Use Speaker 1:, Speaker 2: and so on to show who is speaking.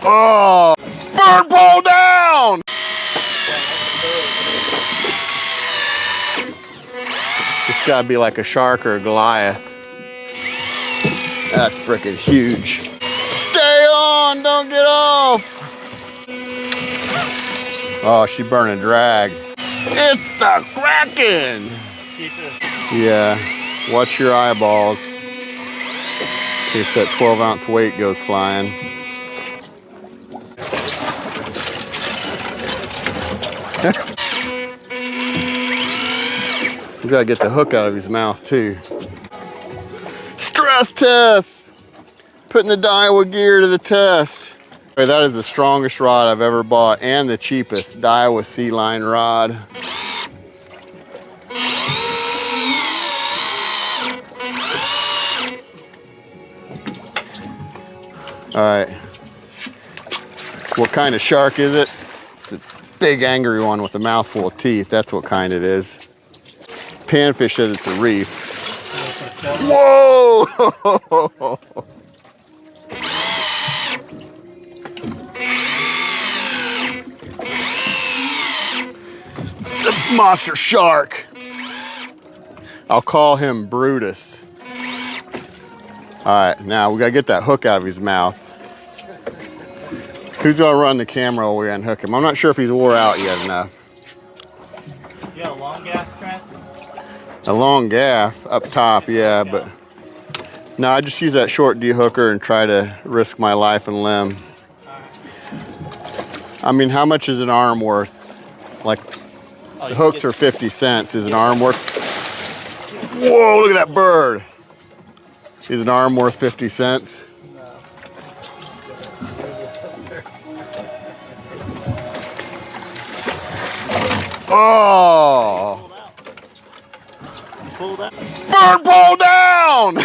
Speaker 1: Oh, bird pole down! It's gotta be like a shark or a Goliath. That's freaking huge. Stay on, don't get off. Oh, she's burning drag. It's the Kraken. Yeah, watch your eyeballs. In case that 12-ounce weight goes flying. We gotta get the hook out of his mouth too. Stress test! Putting the Daiwa gear to the test. That is the strongest rod I've ever bought and the cheapest Daiwa Sea Line rod. All right. What kind of shark is it? It's a big angry one with a mouthful of teeth. That's what kind it is. Panfish said it's a reef. Whoa! It's a monster shark. I'll call him Brutus. All right, now we gotta get that hook out of his mouth. Who's gonna run the camera while we unhook him? I'm not sure if he's wore out yet enough.
Speaker 2: You got a long gaff, Trent?
Speaker 1: A long gaff up top, yeah, but no, I just use that short de-hooker and try to risk my life and limb. I mean, how much is an arm worth? Like, the hooks are 50 cents. Is an arm worth? Whoa, look at that bird. Is an arm worth 50 cents?
Speaker 2: No.
Speaker 1: Oh!
Speaker 2: Pull that.
Speaker 1: Bird pole down!